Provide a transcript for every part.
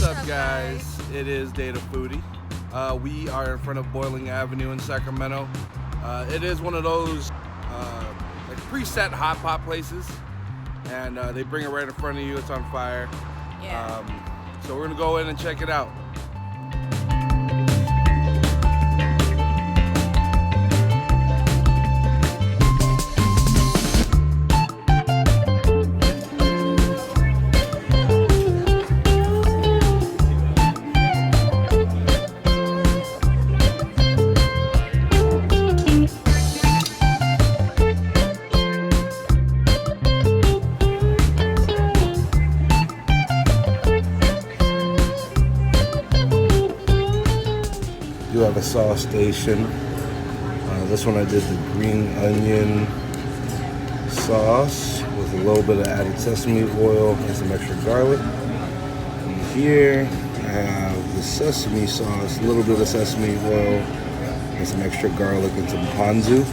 up, guys? It is DateAFoodie. We are in front of Boiling Avenue in Sacramento. It is one of those like preset hot pot places, and they bring it right in front of you. It's on fire. Yeah. So we're gonna go in and check it out. You have a sauce station. This one I did the green onion sauce with a little bit of added sesame oil and some extra garlic. And here I have the sesame sauce, a little bit of sesame oil and some extra garlic and some ponzu.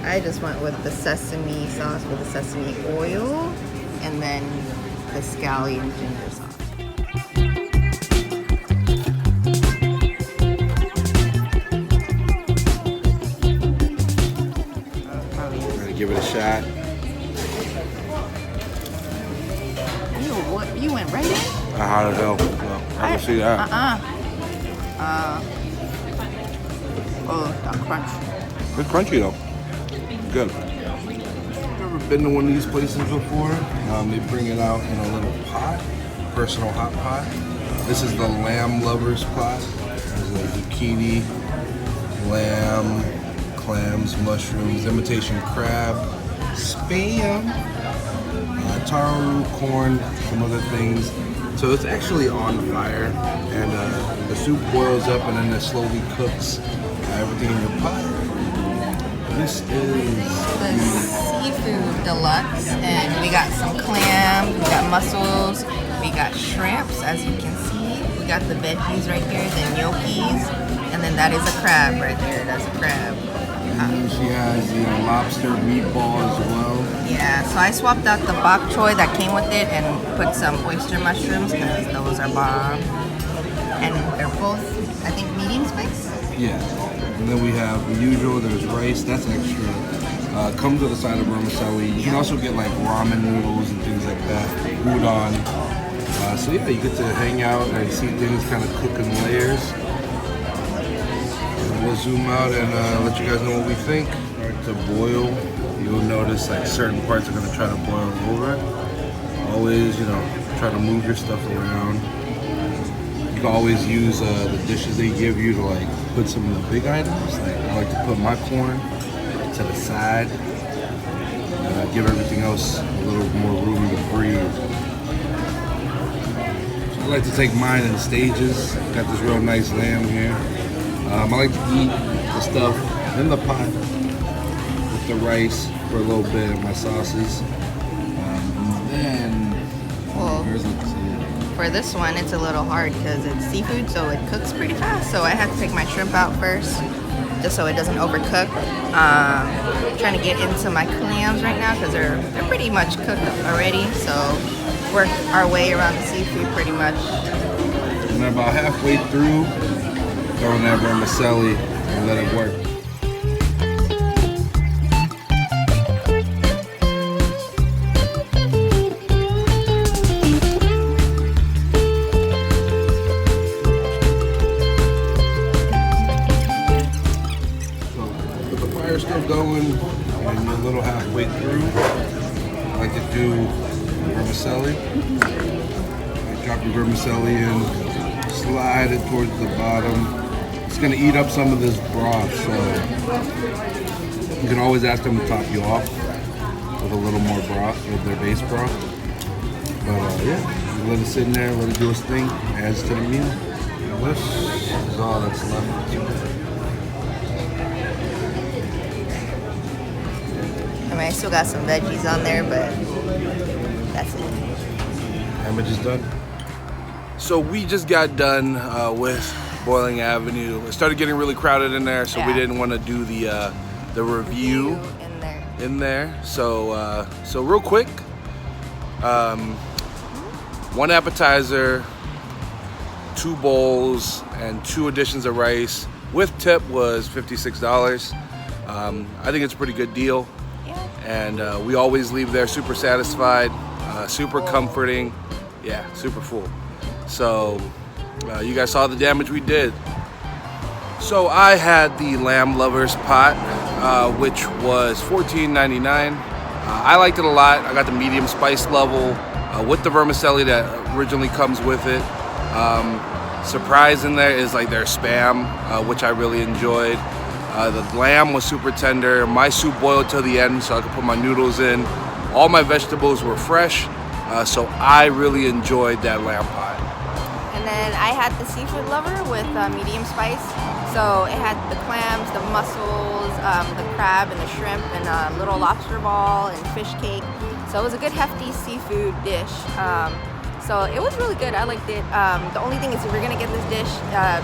I just went with the sesame sauce with the sesame oil and then the scallion ginger sauce. Give it a shot. What? You went right in? How the hell? Well, I can see that. Oh, that crunch. It's crunchy though. Good. Never been to one of these places before. They bring it out in a little pot, personal hot pot. This is the lamb lovers pot. There's a zucchini, lamb, clams, mushrooms, imitation crab, spam, taro, corn, some other things. So it's actually on fire, and the soup boils up and then it slowly cooks everything in your pot. This is the seafood deluxe, and we got some clams, we got mussels, we got shrimps, as you can see. We got the veggies right here, the gnocchis, and then that is a crab right there. That's a crab. And she has the lobster meatball as well. Yeah, so I swapped out the bok choy that came with it and put some oyster mushrooms because those are bomb. And they're both, I think, medium spice? Yeah. And then we have the usual, there's rice, that's extra. Comes with a side of vermicelli. You can also get like ramen noodles and things like that, udon. So yeah, you get to hang out and see things kind of cook in layers. We'll zoom out and let you guys know what we think. Start to boil. You'll notice like certain parts are gonna try to boil over. Always, try to move your stuff around. You can always use the dishes they give you to like put some of the big items. Like I like to put my corn to the side. Give everything else a little more room to breathe. So I like to take mine in stages. Got this real nice lamb here. I like to eat the stuff in the pot with the rice for a little bit of my sauces. And then, for this one, it's a little hard because it's seafood, so it cooks pretty fast. So I had to take my shrimp out first, just so it doesn't overcook. Trying to get into my clams right now because they're pretty much cooked already. So work our way around the seafood pretty much. And then about halfway through, throw in that vermicelli and let it work. So with the fire still going and you're a little halfway through, I like to do vermicelli. Drop your vermicelli in, slide it towards the bottom. It's gonna eat up some of this broth, so you can always ask them to top you off with a little more broth, with their base broth. But yeah, you let it sit in there, let it do its thing, adds to the meal. And this is all that's left. I mean, I still got some veggies on there, but that's it. Damage is done. So we just got done with Boiling Avenue. It started getting really crowded in there, so we didn't want to do the review in there. So real quick, 1 appetizer, 2 bowls, and 2 additions of rice with tip was $56. I think it's a pretty good deal. And we always leave there super satisfied, super comforting, yeah, super full. So you guys saw the damage we did. So I had the lamb lovers pot, which was $14.99. I liked it a lot. I got the medium spice level with the vermicelli that originally comes with it. Surprise in there is like their spam, which I really enjoyed. The lamb was super tender. My soup boiled till the end so I could put my noodles in. All my vegetables were fresh, so I really enjoyed that lamb pot. And then I had the seafood lover with medium spice. So it had the clams, the mussels, the crab and the shrimp, and a little lobster ball and fish cake. So it was a good hefty seafood dish. So it was really good. I liked it. The only thing is if you're gonna get this dish,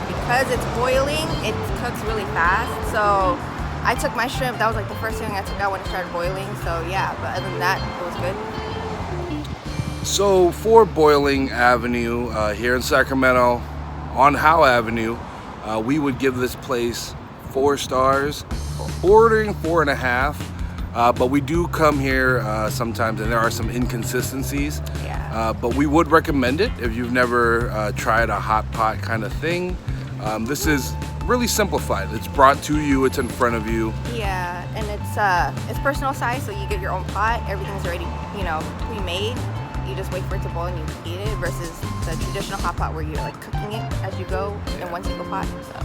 because it's boiling, it cooks really fast. So I took my shrimp. That was like the first thing I took out when it started boiling. So yeah, but other than that, it was good. So for Boiling Avenue here in Sacramento on Howe Avenue, we would give this place 4 stars, bordering 4.5. But we do come here sometimes, and there are some inconsistencies. Yeah. But we would recommend it if you've never tried a hot pot kind of thing. This is really simplified. It's brought to you. It's in front of you. Yeah, and it's personal size, so you get your own pot. Everything's already, pre-made. You just wait for it to boil and you heat it, versus the traditional hot pot where you're like cooking it as you go in one single pot. So.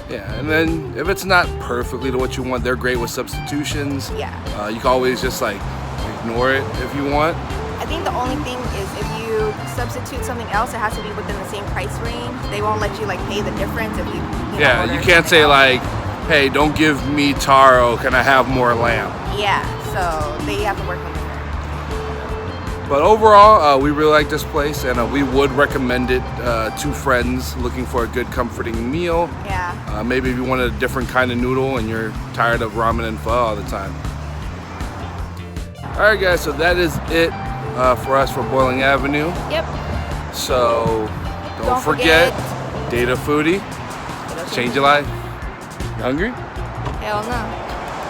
Yeah, and then if it's not perfectly to what you want, they're great with substitutions. Yeah. You can always just like ignore it if you want. I think the only thing is if you substitute something else, it has to be within the same price range. They won't let you like pay the difference if you yeah, you can't say like, hey, don't give me taro, can I have more lamb? Yeah, so they have to work on it. But overall, we really like this place, and we would recommend it to friends looking for a good comforting meal. Yeah. Maybe if you wanted a different kind of noodle and you're tired of ramen and pho all the time. All right, guys, so that is it for us for Boiling Avenue. Yep. So don't forget, DateAFoodie. Change your life. You hungry? Hell no.